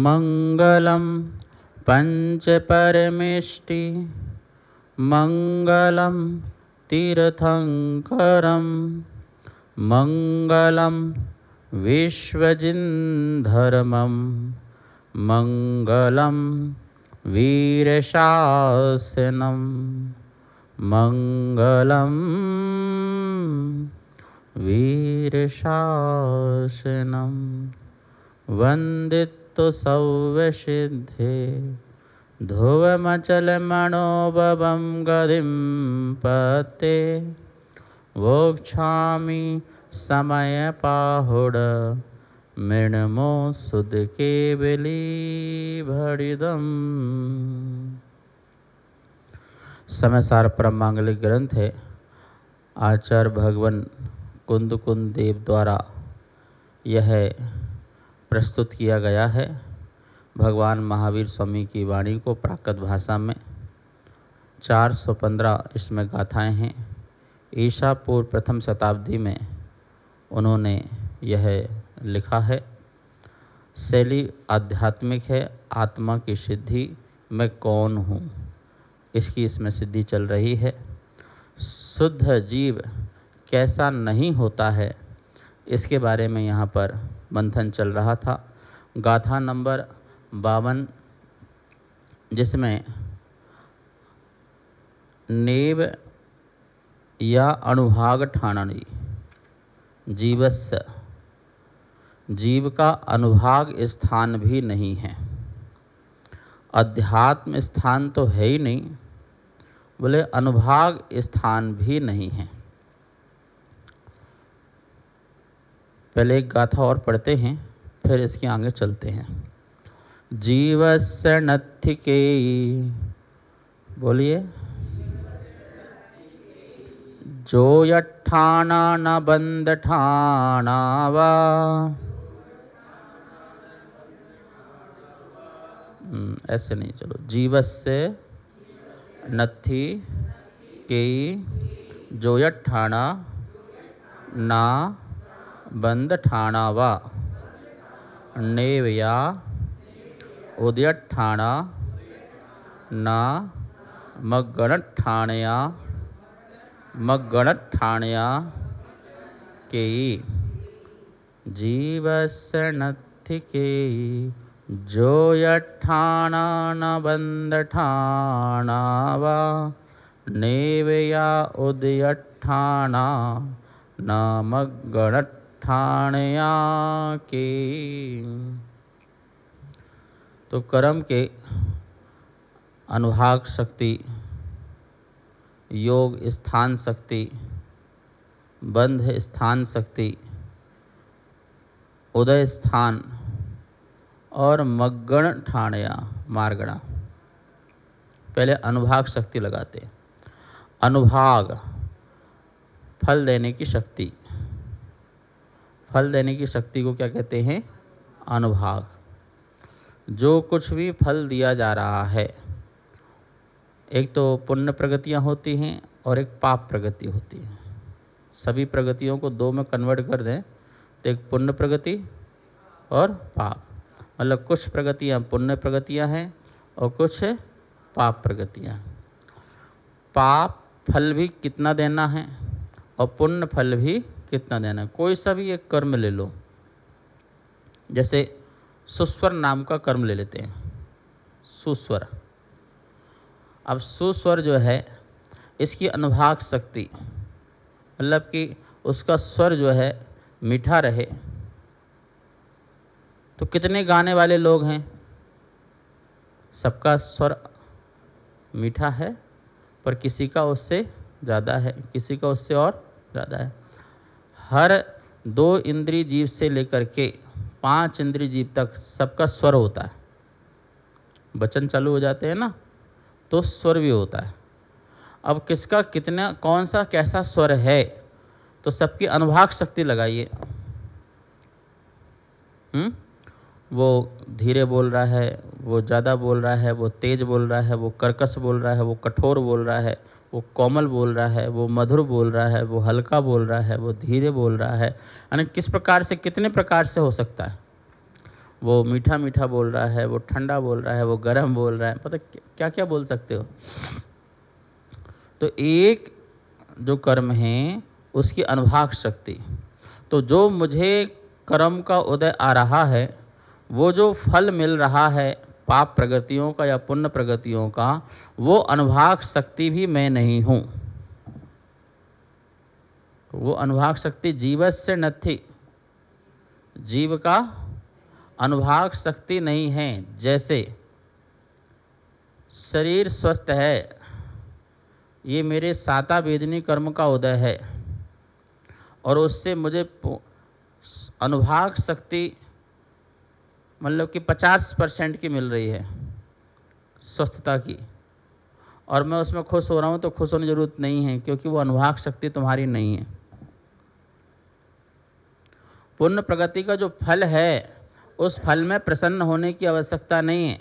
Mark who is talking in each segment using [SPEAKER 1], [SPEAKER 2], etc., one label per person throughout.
[SPEAKER 1] मङ्गलं पञ्चपरमेष्टि मङ्गलं तीर्थङ्करं मङ्गलं विश्वजिन्धर्मं मङ्गलं वीरशासनं मङ्गलं वीरशासनं वन्दितो सौवसिद्धे ध्रुवमचलमणोभवं गतिं पते वोक्षामि समयपाहुड मृण्मो सुध केवली भरिदम। समयसार परम मांगलिक ग्रंथ है। आचार्य भगवान कुंद देव द्वारा यह प्रस्तुत किया गया है। भगवान महावीर स्वामी की वाणी को प्राकृत भाषा में 415 इसमें गाथाएं हैं। ईसा पूर्व प्रथम शताब्दी में उन्होंने यह लिखा है। शैली आध्यात्मिक है। आत्मा की सिद्धि मैं कौन हूँ, इसकी इसमें सिद्धि चल रही है। शुद्ध जीव कैसा नहीं होता है, इसके बारे में यहाँ पर मंथन चल रहा था। गाथा नंबर 52, जिसमें नेव या अनुभाग ठाणनी जीवस्य, जीव का अनुभाग स्थान भी नहीं है। अध्यात्म स्थान तो है ही नहीं, बोले अनुभाग स्थान भी नहीं है। पहले एक गाथा और पढ़ते हैं, फिर इसके आगे चलते हैं। जीवस्य नत्थिकेयी, बोलिए, जो यठाना न बंध ठाना वा, ऐसे नहीं, चलो। जीवस्य नत्थि केयी जो यठाना ना बंध ठाणा वा नेवया उदयठाणा ना मगणठाणया केयी जीवस्य नत्थि केयी जो यठाणा न बंध ठाणा वा नेवया उदयठाणा नामगणठाणया के। तो कर्म के अनुभाग शक्ति, योग स्थान शक्ति, बंध स्थान शक्ति, उदय स्थान और मग्गण ठाणया मार्गणा। पहले अनुभाग शक्ति लगाते हैं। अनुभाग फल देने की शक्ति। फल देने की शक्ति को क्या कहते हैं? अनुभाग। जो कुछ भी फल दिया जा रहा है, एक तो पुण्य प्रगतियां होती हैं और एक पाप प्रगति होती है। सभी प्रगतियों को दो में कन्वर्ट कर दें तो एक पुण्य प्रगति और पाप, मतलब कुछ प्रगतियां पुण्य प्रगतियां हैं और कुछ पाप प्रगतियां। पाप फल भी कितना देना है और पुण्य फल भी कितना देना है। कोई सा भी एक कर्म ले लो, जैसे सुस्वर नाम का कर्म ले लेते हैं। सुस्वर, अब सुस्वर जो है, इसकी अनुभाग शक्ति, मतलब कि उसका स्वर जो है मीठा रहे। तो कितने गाने वाले लोग हैं, सबका स्वर मीठा है, पर किसी का उससे ज़्यादा है, किसी का उससे और ज़्यादा है। हर 2 इंद्रिय जीव से लेकर के 5 इंद्रिय जीव तक सबका स्वर होता है। वचन चालू हो जाते हैं ना, तो स्वर भी होता है। अब किसका कितना, कौन सा कैसा स्वर है, तो सबकी अनुभाग शक्ति लगाइए। वो धीरे बोल रहा है, वो ज़्यादा बोल रहा है, वो तेज बोल रहा है, वो कर्कश बोल रहा है, वो कठोर बोल रहा है, वो कोमल बोल रहा है, वो मधुर बोल रहा है, वो हल्का बोल रहा है, वो धीरे बोल रहा है। यानी किस प्रकार से, कितने प्रकार से हो सकता है। वो मीठा मीठा बोल रहा है, वो ठंडा बोल रहा है, वो गर्म बोल रहा है, पता क्या क्या बोल सकते हो। तो एक जो कर्म है उसकी अनुभाग शक्ति, तो जो मुझे कर्म का उदय आ रहा है, वो जो फल मिल रहा है पाप प्रगतियों का या पुण्य प्रगतियों का, वो अनुभाग शक्ति भी मैं नहीं हूँ। वो अनुभाग शक्ति जीवस्य नथि, जीव का अनुभाग शक्ति नहीं है। जैसे शरीर स्वस्थ है, ये मेरे साता वेदनी कर्म का उदय है, और उससे मुझे अनुभाग शक्ति मतलब कि 50% की मिल रही है स्वस्थता की, और मैं उसमें खुश हो रहा हूँ, तो खुश होने की ज़रूरत नहीं है, क्योंकि वो अनुभाग शक्ति तुम्हारी नहीं है। पुण्य प्रगति का जो फल है, उस फल में प्रसन्न होने की आवश्यकता नहीं है,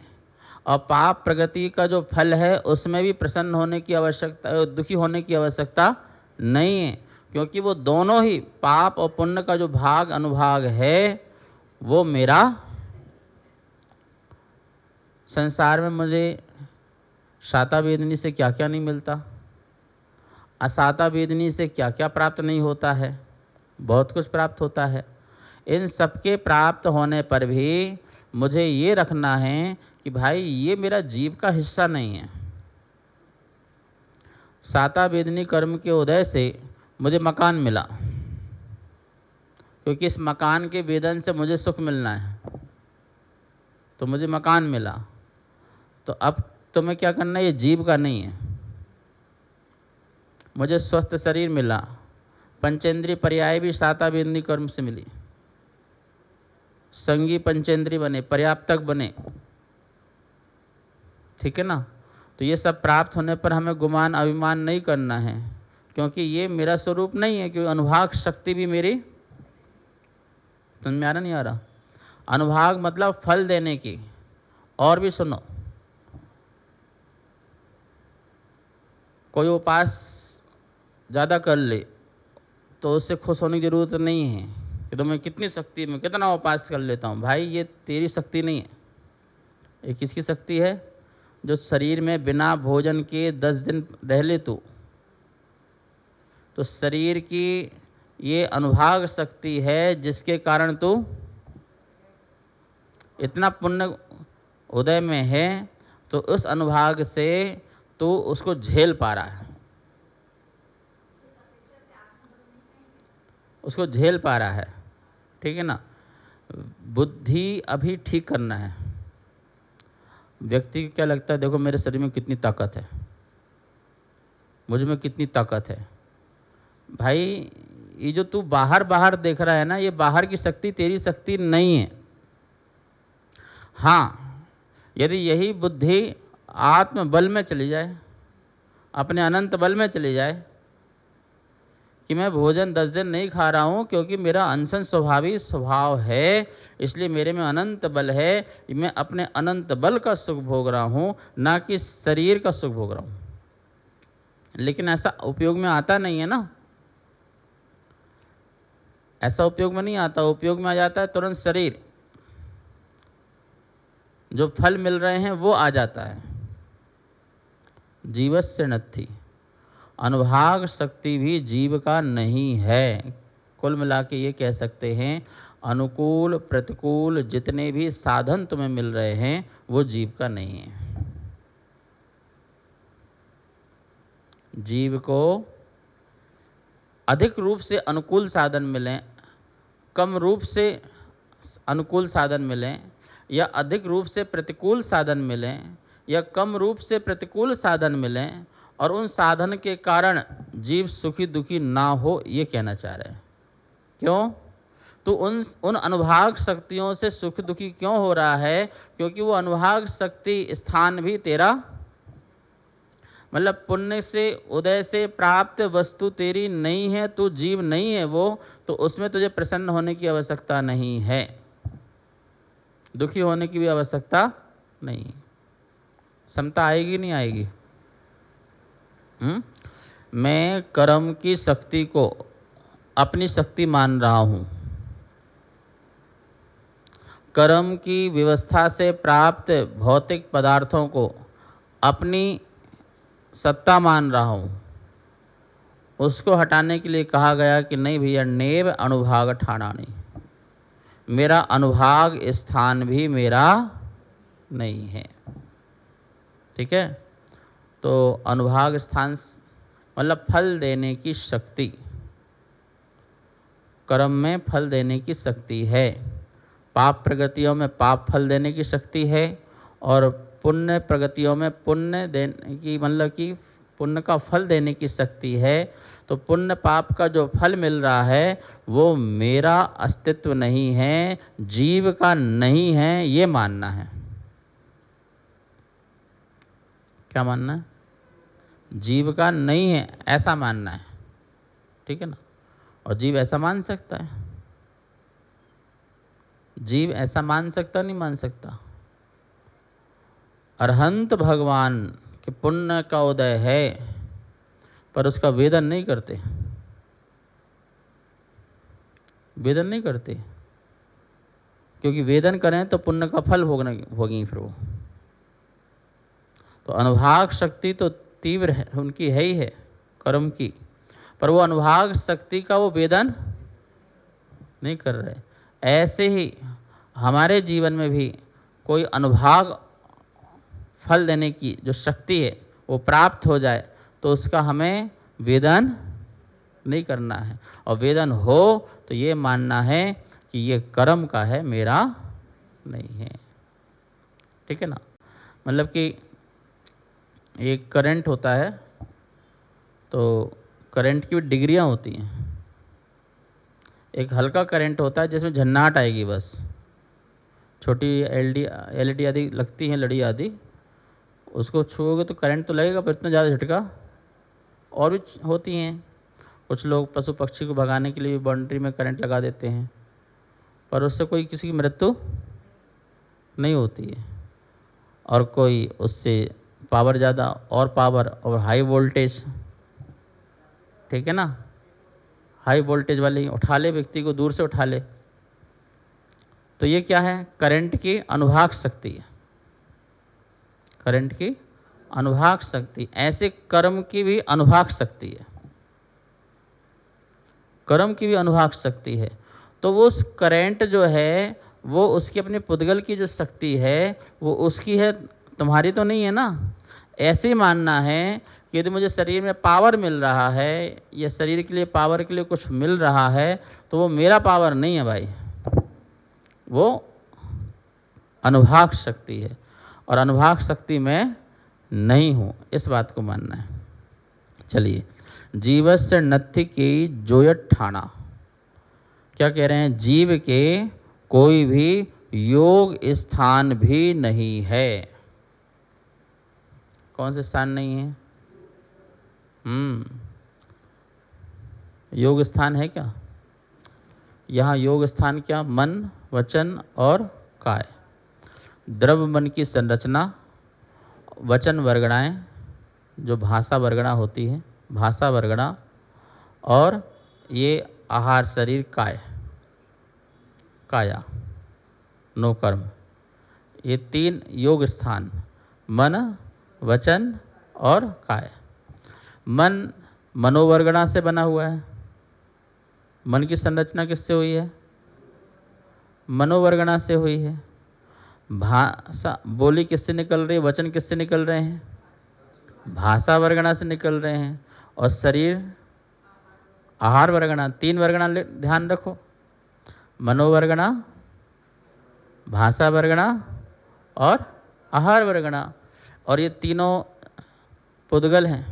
[SPEAKER 1] और पाप प्रगति का जो फल है उसमें भी प्रसन्न होने की आवश्यकता, दुखी होने की आवश्यकता नहीं है, क्योंकि वो दोनों ही पाप और पुण्य का जो भाग अनुभाग है वो मेरा। संसार में मुझे साता वेदनी से क्या क्या नहीं मिलता, असाता वेदनी से क्या क्या प्राप्त नहीं होता है, बहुत कुछ प्राप्त होता है। इन सबके प्राप्त होने पर भी मुझे ये रखना है कि भाई ये मेरा जीव का हिस्सा नहीं है। साता वेदनी कर्म के उदय से मुझे मकान मिला, क्योंकि इस मकान के वेदन से मुझे सुख मिलना है, तो मुझे मकान मिला। तो अब तुम्हें क्या करना है, ये जीव का नहीं है। मुझे स्वस्थ शरीर मिला, पंचेंद्रिय पर्याय भी साता वेदनी कर्म से मिली, संगी पंचेंद्रिय बने, पर्याप्तक बने, ठीक है ना। तो ये सब प्राप्त होने पर हमें गुमान अभिमान नहीं करना है, क्योंकि ये मेरा स्वरूप नहीं है, क्योंकि अनुभाग शक्ति भी मेरी। समझ में आ रहा नहीं आ रहा? अनुभाग मतलब फल देने की। और भी सुनो, कोई उपास ज़्यादा कर ले तो उससे खुश होने की ज़रूरत नहीं है कि तो मैं कितनी शक्ति में कितना उपास कर लेता हूँ। भाई ये तेरी शक्ति नहीं है, ये किसकी शक्ति है? जो शरीर में बिना भोजन के 10 दिन रह ले तो शरीर की ये अनुभाग शक्ति है, जिसके कारण तू इतना पुण्य उदय में है, तो उस अनुभाग से तू उसको झेल पा रहा है, उसको झेल पा रहा है, ठीक है ना। बुद्धि अभी ठीक करना है। व्यक्ति को क्या लगता है, देखो मेरे शरीर में कितनी ताकत है, मुझ में कितनी ताकत है। भाई ये जो तू बाहर बाहर देख रहा है ना, ये बाहर की शक्ति तेरी शक्ति नहीं है। हाँ, यदि यही बुद्धि आत्म बल में चली जाए, अपने अनंत बल में चली जाए, कि मैं भोजन 10 दिन नहीं खा रहा हूँ क्योंकि मेरा अनशन स्वभावी स्वभाव है, इसलिए मेरे में अनंत बल है, मैं अपने अनंत बल का सुख भोग रहा हूँ, ना कि शरीर का सुख भोग रहा हूँ। लेकिन ऐसा उपयोग में आता नहीं है ना, ऐसा उपयोग में नहीं आता। उपयोग में आ जाता है तुरंत शरीर, जो फल मिल रहे हैं वो आ जाता है। जीवस्य नत्थि, अनुभाग शक्ति भी जीव का नहीं है। कुल मिला के ये कह सकते हैं, अनुकूल प्रतिकूल जितने भी साधन तुम्हें मिल रहे हैं वो जीव का नहीं है। जीव को अधिक रूप से अनुकूल साधन मिलें, कम रूप से अनुकूल साधन मिलें, या अधिक रूप से प्रतिकूल साधन मिलें, या कम रूप से प्रतिकूल साधन मिलें, और उन साधन के कारण जीव सुखी दुखी ना हो, ये कहना चाह रहे हैं। क्यों? तो उन अनुभाग शक्तियों से सुख दुखी क्यों हो रहा है? क्योंकि वो अनुभाग शक्ति स्थान भी तेरा, मतलब पुण्य से उदय से प्राप्त वस्तु तेरी नहीं है, तू जीव नहीं है वो, तो उसमें तुझे प्रसन्न होने की आवश्यकता नहीं है, दुखी होने की भी आवश्यकता नहीं। समता आएगी नहीं आएगी? मैं कर्म की शक्ति को अपनी शक्ति मान रहा हूँ, कर्म की व्यवस्था से प्राप्त भौतिक पदार्थों को अपनी सत्ता मान रहा हूँ, उसको हटाने के लिए कहा गया कि नहीं भैया, नेव अनुभाग ठाणानी, मेरा अनुभाग स्थान भी मेरा नहीं है। ठीक है, तो अनुभाग स्थान मतलब फल देने की शक्ति, कर्म में फल देने की शक्ति है, पाप प्रगतियों में पाप फल देने की शक्ति है, और पुण्य प्रगतियों में पुण्य देने की मतलब कि पुण्य का फल देने की शक्ति है। तो पुण्य पाप का जो फल मिल रहा है वो मेरा अस्तित्व नहीं है, जीव का नहीं है, ये मानना है। क्या मानना है? जीव का नहीं है ऐसा मानना है। ठीक है ना, और जीव ऐसा मान सकता है? जीव ऐसा मान सकता नहीं मान सकता? अरहंत भगवान के पुण्य का उदय है पर उसका वेदन नहीं करते, वेदन नहीं करते, क्योंकि वेदन करें तो पुण्य का फल भोगी फिर वो। तो अनुभाग शक्ति तो तीव्र है, उनकी है ही है कर्म की, पर वो अनुभाग शक्ति का वो वेदन नहीं कर रहे। ऐसे ही हमारे जीवन में भी कोई अनुभाग फल देने की जो शक्ति है वो प्राप्त हो जाए तो उसका हमें वेदन नहीं करना है, और वेदन हो तो ये मानना है कि ये कर्म का है, मेरा नहीं है। ठीक है ना, मतलब कि एक करंट होता है तो करंट की डिग्रियां होती हैं। एक हल्का करंट होता है जिसमें झन्नाट आएगी, बस छोटी एलईडी आदि लगती हैं, लड़ी आदि, उसको छूओगे तो करंट तो लगेगा पर इतना ज़्यादा झटका। और भी होती हैं, कुछ लोग पशु पक्षी को भगाने के लिए बाउंड्री में करंट लगा देते हैं, पर उससे कोई किसी की मृत्यु नहीं होती है। और कोई उससे पावर ज़्यादा और पावर और हाई वोल्टेज, ठीक है ना, हाई वोल्टेज वाली उठा ले, व्यक्ति को दूर से उठा ले, तो ये क्या है? करंट की अनुभाग शक्ति है, करंट की अनुभाग शक्ति। ऐसे कर्म की भी अनुभाग शक्ति है, कर्म की भी अनुभाग शक्ति है। तो वो उस करंट जो है वो उसकी अपनी पुद्गल की जो शक्ति है वो उसकी है, तुम्हारी तो नहीं है ना। ऐसे ही मानना है कि यदि मुझे शरीर में पावर मिल रहा है या शरीर के लिए पावर के लिए कुछ मिल रहा है तो वो मेरा पावर नहीं है भाई, वो अनुभाग शक्ति है, और अनुभाग शक्ति में नहीं हूँ, इस बात को मानना है। चलिए, जीवस्य नत्थि की जोयत ठाना, क्या कह रहे हैं? जीव के कोई भी योग स्थान भी नहीं है। कौन से स्थान नहीं है? योग स्थान है क्या? यहाँ योग स्थान क्या? मन, वचन और काय। द्रव्य मन की संरचना, वचन वर्गणाएं जो भाषा वर्गणा होती है, भाषा वर्गणा, और ये आहार शरीर काय, काया, नो कर्म, ये तीन योग स्थान, मन, वचन और काय। मन मनोवर्गणा से बना हुआ है। मन की संरचना किससे हुई है? मनोवर्गणा से हुई है। भाषा बोली किससे निकल रही है? वचन किससे निकल रहे हैं? भाषा वर्गणा से निकल रहे हैं। और शरीर आहार वर्गणा, तीन वर्गणा ध्यान रखो, मनोवर्गणा, भाषा वर्गणा और आहार वर्गणा, और ये तीनों पुद्गल हैं,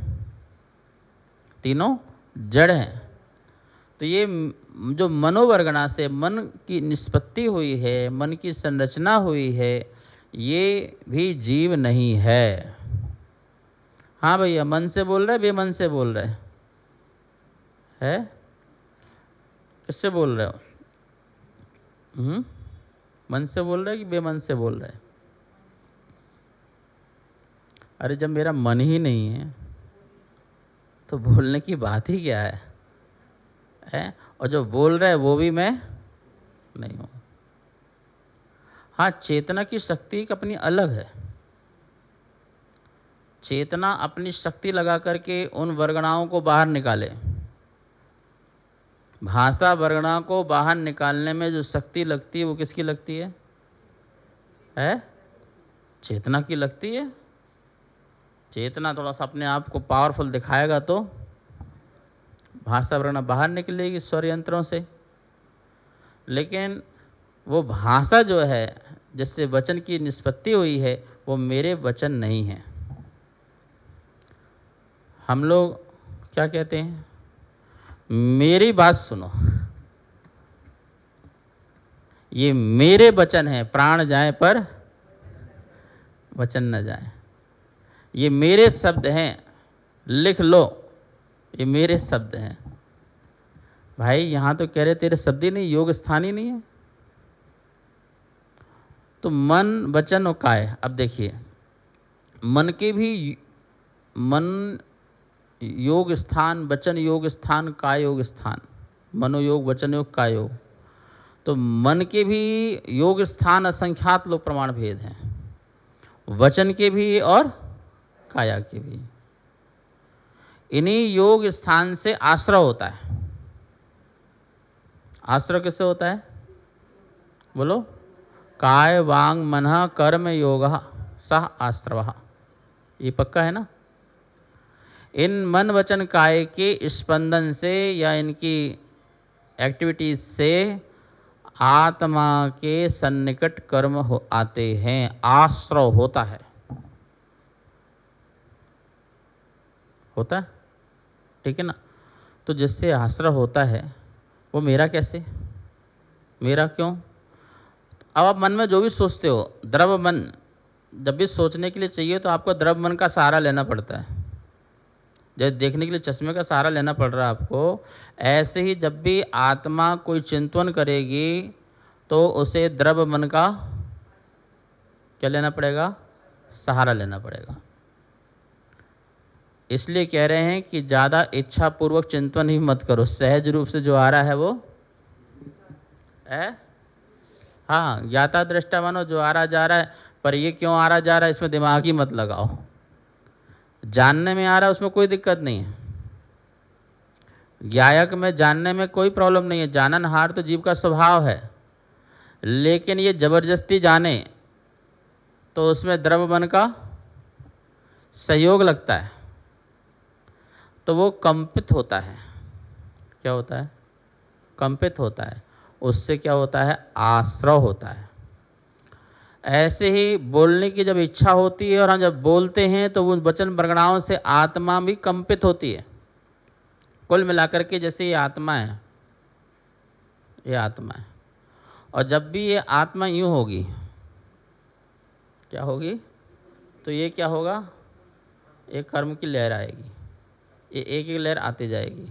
[SPEAKER 1] तीनों जड़ हैं। तो ये जो मनोवर्गणा से मन की निष्पत्ति हुई है, मन की संरचना हुई है, ये भी जीव नहीं है। हाँ भैया, मन से बोल रहे बेमन से बोल रहे है? किससे बोल रहे हो? मन से बोल रहे कि बेमन से बोल रहे? अरे जब मेरा मन ही नहीं है तो बोलने की बात ही क्या है? और जो बोल रहा है वो भी मैं नहीं हूँ। हाँ, चेतना की शक्ति एक अपनी अलग है। चेतना अपनी शक्ति लगा करके उन वर्गणाओं को बाहर निकाले। भाषा वर्गणा को बाहर निकालने में जो शक्ति लगती है वो किसकी लगती है? चेतना की लगती है। चेतना थोड़ा सा अपने आप को पावरफुल दिखाएगा तो भाषा वर्गणा बाहर निकलेगी स्वर यंत्रों से। लेकिन वो भाषा जो है जिससे वचन की निष्पत्ति हुई है वो मेरे वचन नहीं है। हम लोग क्या कहते हैं? मेरी बात सुनो, ये मेरे वचन है, प्राण जाए पर वचन न जाए। ये मेरे शब्द हैं, लिख लो, ये मेरे शब्द हैं। भाई यहाँ तो कह रहे तेरे शब्द ही नहीं, योग स्थान ही नहीं है। तो मन वचन और काय, अब देखिए मन के भी मन योग स्थान, वचन योग स्थान, काय योग स्थान, मनोयोग, वचन योग, काय योग। तो मन के भी योग स्थान असंख्यात लोग प्रमाण भेद हैं, वचन के भी और काया के भी। इन्हीं योग स्थान से आश्रय होता है। आश्रय किससे होता है? बोलो। काय वांग मनः कर्म योगः सह आश्रवः, ये पक्का है ना? इन मन वचन काय के स्पंदन से या इनकी एक्टिविटीज से आत्मा के सन्निकट कर्म आते हैं, आश्रय होता है। होता है, ठीक है ना? तो जिससे आश्रय होता है वो मेरा कैसे? मेरा क्यों? अब आप मन में जो भी सोचते हो, द्रव्य मन जब भी सोचने के लिए चाहिए तो आपको द्रव्य मन का सहारा लेना पड़ता है। जब देखने के लिए चश्मे का सहारा लेना पड़ रहा है आपको, ऐसे ही जब भी आत्मा कोई चिंतन करेगी तो उसे द्रव्य मन का क्या लेना पड़ेगा? सहारा लेना पड़ेगा। इसलिए कह रहे हैं कि ज़्यादा इच्छा पूर्वक चिंतन ही मत करो, सहज रूप से जो आ रहा है वो है। हाँ, ज्ञाता दृष्टा मानो, जो आ रहा जा रहा है, पर ये क्यों आ रहा जा रहा है इसमें दिमाग ही मत लगाओ। जानने में आ रहा है उसमें कोई दिक्कत नहीं है, ज्ञायक में जानने में कोई प्रॉब्लम नहीं है, जाननहार तो जीव का स्वभाव है। लेकिन ये जबरदस्ती जाने तो उसमें द्रव्य मन का सहयोग लगता है, तो वो कंपित होता है। क्या होता है? कंपित होता है। उससे क्या होता है? आश्रय होता है। ऐसे ही बोलने की जब इच्छा होती है और हम जब बोलते हैं तो उन वचन वर्गणाओं से आत्मा भी कंपित होती है। कुल मिलाकर के जैसे ये आत्मा है, ये आत्मा है, और जब भी ये आत्मा यूँ होगी, क्या होगी? तो ये क्या होगा? एक कर्म की लहर आएगी, ये एक एक लहर आती जाएगी,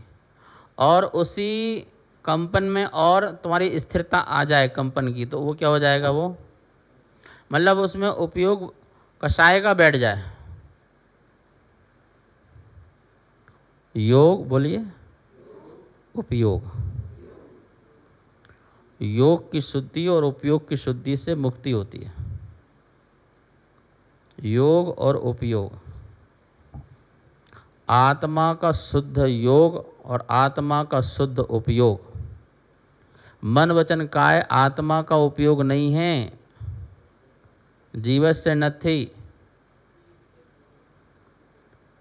[SPEAKER 1] और उसी कंपन में और तुम्हारी स्थिरता आ जाए कंपन की, तो वो क्या हो जाएगा? वो मतलब उसमें उपयोग कषाय का बैठ जाए। योग बोलिए, उपयोग। योग की शुद्धि और उपयोग की शुद्धि से मुक्ति होती है। योग और उपयोग, आत्मा का शुद्ध योग और आत्मा का शुद्ध उपयोग। मन वचन काय आत्मा का उपयोग नहीं है, जीवस्य नथी।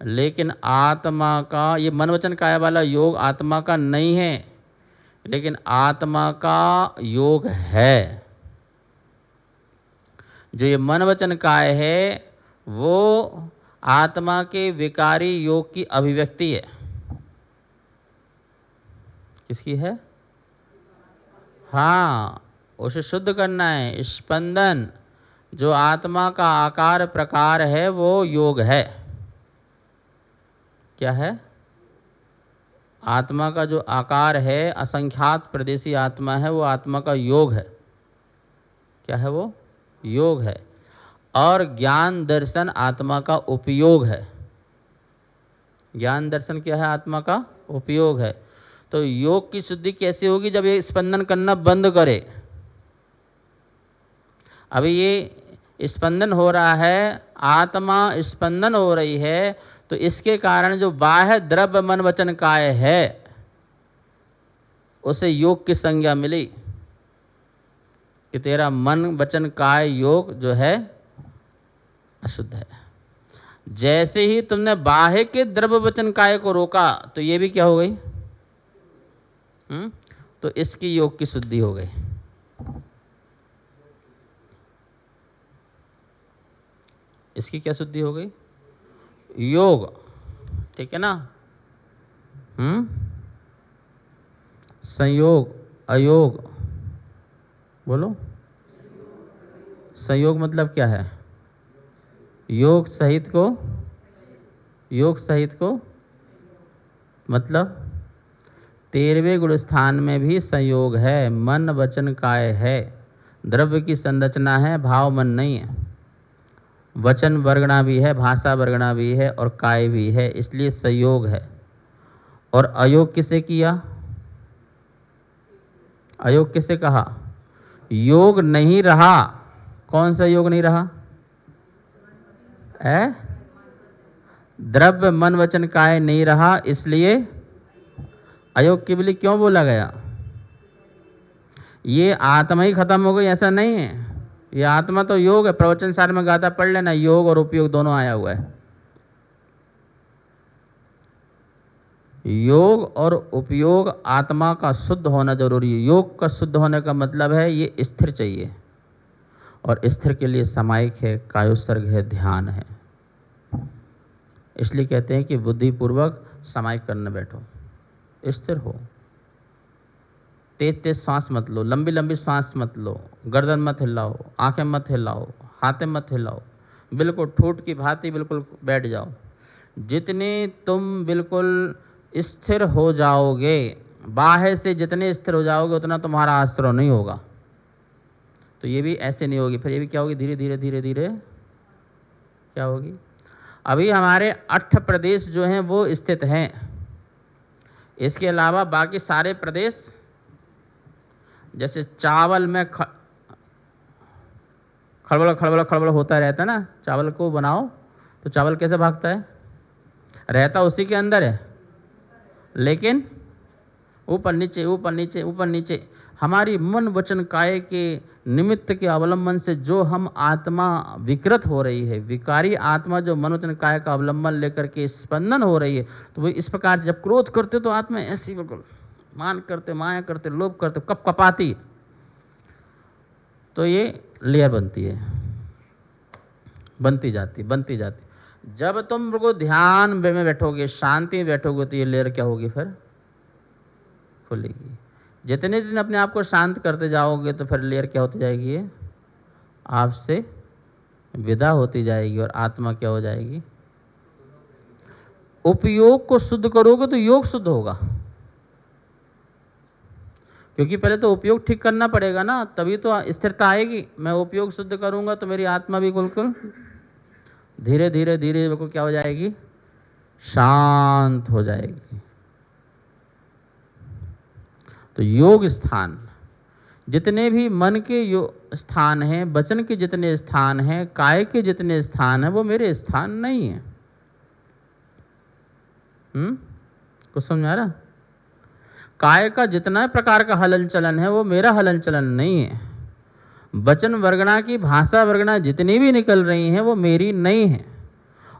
[SPEAKER 1] लेकिन आत्मा का ये मन वचन काय वाला योग आत्मा का नहीं है, लेकिन आत्मा का योग है। जो ये मन वचन काय है वो आत्मा के विकारी योग की अभिव्यक्ति है। किसकी है? हाँ, उसे शुद्ध करना है। स्पंदन जो आत्मा का आकार प्रकार है वो योग है। क्या है? आत्मा का जो आकार है, असंख्यात प्रदेशी आत्मा है, वो आत्मा का योग है। क्या है वो? योग है। और ज्ञान दर्शन आत्मा का उपयोग है। ज्ञान दर्शन क्या है? आत्मा का उपयोग है। तो योग की शुद्धि कैसे होगी? जब ये स्पंदन करना बंद करे। अभी ये स्पंदन हो रहा है, आत्मा स्पंदन हो रही है, तो इसके कारण जो बाह्य द्रव्य मन वचन काय है उसे योग की संज्ञा मिली कि तेरा मन वचन काय योग जो है अशुद्ध है। जैसे ही तुमने बाह्य के द्रव्य वचन काय को रोका तो ये भी क्या हो गई? तो इसकी योग की शुद्धि हो गई। इसकी क्या शुद्धि हो गई? योग, ठीक है ना? संयोग अयोग, बोलो। संयोग मतलब क्या है? योग सहित को, योग सहित को मतलब 13वें गुण स्थान में भी संयोग है, मन वचन काय है, द्रव्य की संरचना है, भाव मन नहीं है, वचन वर्गणा भी है, भाषा वर्गणा भी है और काय भी है, इसलिए संयोग है। और अयोग किसे किया? अयोग किसे कहा? योग नहीं रहा। कौन सा योग नहीं रहा? द्रव्य मन वचन काय नहीं रहा, इसलिए अयोग के लिए क्यों बोला गया? ये आत्मा ही खत्म हो गई ऐसा नहीं है, ये आत्मा तो योग है। प्रवचन सार में गाथा पढ़ लेना, योग और उपयोग दोनों आया हुआ है। योग और उपयोग आत्मा का शुद्ध होना जरूरी है। योग का शुद्ध होने का मतलब है ये स्थिर चाहिए, और स्थिर के लिए समायिक है, कायोत्सर्ग है, ध्यान है। इसलिए कहते हैं कि बुद्धिपूर्वक समायिक करने बैठो, स्थिर हो, तेज तेज सांस मत लो, लंबी लंबी सांस मत लो, गर्दन मत हिलाओ, आंखें मत हिलाओ, हाथें मत हिलाओ, बिल्कुल ठूठ की भांति बिल्कुल बैठ जाओ। जितने तुम बिल्कुल स्थिर हो जाओगे, बाहर से जितने स्थिर हो जाओगे उतना तुम्हारा आश्रय नहीं होगा। तो ये भी ऐसे नहीं होगी, फिर ये भी क्या होगी? धीरे धीरे धीरे धीरे क्या होगी? अभी हमारे 8 प्रदेश जो हैं वो स्थित हैं, इसके अलावा बाकी सारे प्रदेश, जैसे चावल में खड़बड़ खड़बड़ खड़बड़ होता रहता है ना, चावल को बनाओ तो चावल कैसे भागता है? रहता उसी के अंदर है, लेकिन ऊपर नीचे ऊपर नीचे ऊपर नीचे। हमारी मन वचन काय के निमित्त के अवलंबन से जो हम आत्मा विकृत हो रही है, विकारी आत्मा जो मन वचन काय का अवलंबन लेकर के स्पंदन हो रही है, तो वो इस प्रकार से जब क्रोध करते तो आत्मा ऐसी बिल्कुल मान करते, माया करते, लोभ करते, कप कपाती, तो ये लेयर बनती है, बनती जाती बनती जाती। जब तुम को ध्यान में बैठोगे, शांति में बैठोगे, तो ये लेयर क्या होगी? फिर खुलेगी। जितने दिन अपने आप को शांत करते जाओगे तो फिर लेयर क्या होती जाएगी? ये आपसे विदा होती जाएगी और आत्मा क्या हो जाएगी? उपयोग को शुद्ध करोगे तो योग शुद्ध होगा, क्योंकि पहले तो उपयोग ठीक करना पड़ेगा ना, तभी तो स्थिरता आएगी। मैं उपयोग शुद्ध करूंगा तो मेरी आत्मा भी बिल्कुल धीरे धीरे धीरे बिल्कुल क्या हो जाएगी? शांत हो जाएगी। तो योग स्थान, जितने भी मन के स्थान हैं, वचन के जितने स्थान हैं, काय के जितने स्थान हैं, वो मेरे स्थान नहीं है। कुछ समझ आ रहा? काय का जितना प्रकार का हलन चलन है वो मेरा हलन चलन नहीं है। वचन वर्गणा की भाषा वर्गणा जितनी भी निकल रही हैं वो मेरी नहीं है।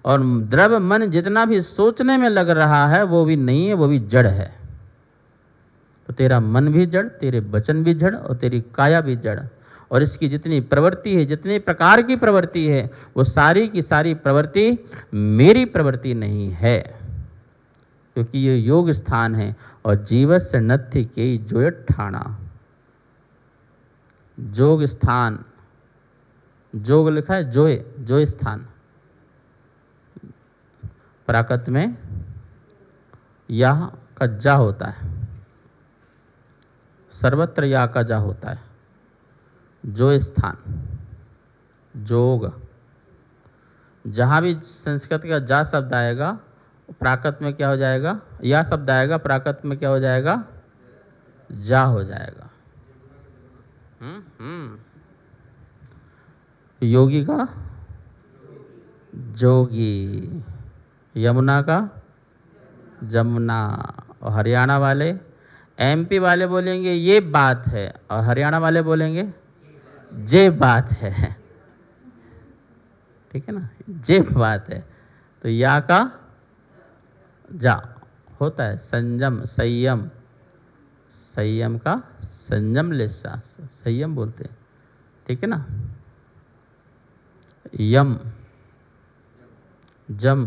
[SPEAKER 1] और द्रव्य मन जितना भी सोचने में लग रहा है वो भी नहीं है, वो भी जड़ है। तो तेरा मन भी जड़, तेरे वचन भी जड़ और तेरी काया भी जड़। और इसकी जितनी प्रवृत्ति है, जितने प्रकार की प्रवृत्ति है, वो सारी की सारी प्रवृत्ति मेरी प्रवृत्ति नहीं है, क्योंकि ये योग स्थान है। और जीवस्य नथि के जोय ठाणा, जोग स्थान, जोग लिखा है जोय, जोय स्थान। प्राकृत में या का जा होता है, सर्वत्र या का जा होता है। जो स्थान, जोग, जहाँ भी संस्कृत का जा शब्द आएगा प्राकृत में क्या हो जाएगा? या शब्द आएगा, प्राकृत में क्या हो जाएगा? जा हो जाएगा। योगी का जोगी, यमुना का जमुना। और हरियाणा वाले, एमपी वाले बोलेंगे ये बात है, और हरियाणा वाले बोलेंगे जे बात है। ठीक है ना, जे बात है। तो या का जा होता है संयम, संयम, संयम का संयम लेसा, संयम बोलते हैं। ठीक है ना। यम, जम,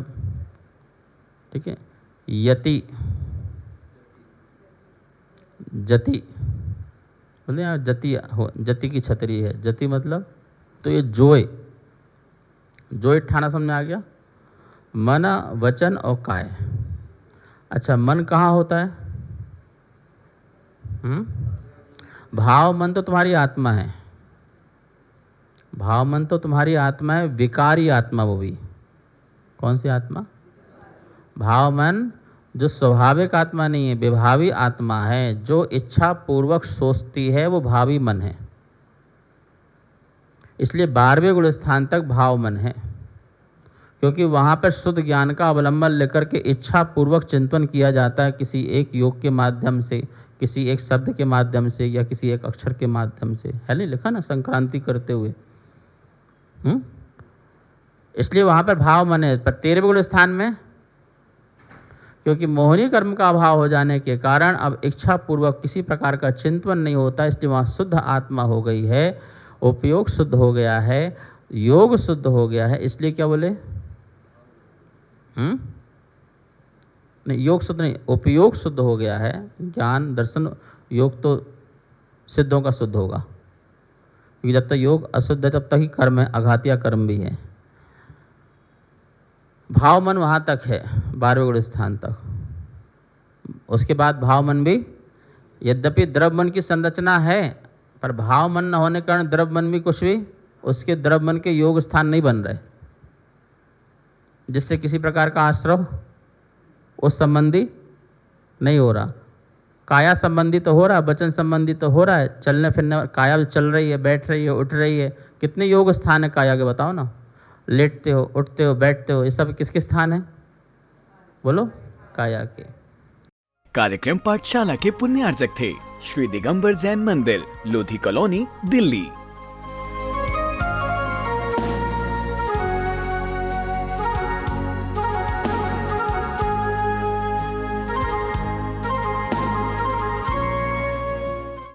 [SPEAKER 1] ठीक है। यति, जति, बोले यार जति हो, जति की छतरी है, जति मतलब। तो ये जोय, जोय ठाना समझ में आ गया। मन, वचन और काय। अच्छा, मन कहाँ होता है? भाव मन तो तुम्हारी आत्मा है, भाव मन तो तुम्हारी आत्मा है, विकारी आत्मा वो भी। कौन सी आत्मा? भाव मन जो स्वाभाविक आत्मा नहीं है, विभावी आत्मा है, जो इच्छा पूर्वक सोचती है, वो भावी मन है। इसलिए 12वें गुण स्थान तक भाव मन है, क्योंकि वहाँ पर शुद्ध ज्ञान का अवलंबन लेकर के इच्छा पूर्वक चिंतन किया जाता है, किसी एक योग के माध्यम से, किसी एक शब्द के माध्यम से, या किसी एक अक्षर के माध्यम से। है नहीं लिखा ना, संक्रांति करते हुए। इसलिए वहाँ पर भाव मन है। पर 13वें गुण स्थान में, क्योंकि मोहनी कर्म का अभाव हो जाने के कारण अब इच्छा पूर्वक किसी प्रकार का चिंतन नहीं होता, इसलिए वहाँ शुद्ध आत्मा हो गई है, उपयोग शुद्ध हो गया है, योग शुद्ध हो गया है। इसलिए क्या बोले? नहीं, योग शुद्ध नहीं, उपयोग शुद्ध हो गया है। ज्ञान, दर्शन, योग तो सिद्धों का शुद्ध होगा, क्योंकि जब तक योग अशुद्ध है तब तक ही कर्म है, आघातिया कर्म भी है। भाव मन वहाँ तक है, 12वें गुण स्थान तक। उसके बाद भाव मन भी, यद्यपि द्रव्य मन की संरचना है, पर भाव मन न होने के कारण द्रव्य मन भी कुछ भी उसके द्रव्य मन के योग स्थान नहीं बन रहे, जिससे किसी प्रकार का आश्रव उस संबंधी नहीं हो रहा। काया संबंधी तो हो रहा है, वचन संबंधी तो हो रहा है, चलने फिरने, काया चल रही है, बैठ रही है, उठ रही है। कितने योग स्थान है काया के, बताओ ना। लेटते हो, उठते हो, बैठते हो, ये सब किसके स्थान है? बोलो, काया के।
[SPEAKER 2] कार्यक्रम पाठशाला के पुण्यार्जक थे श्री दिगंबर जैन मंदिर, लोधी कॉलोनी, दिल्ली।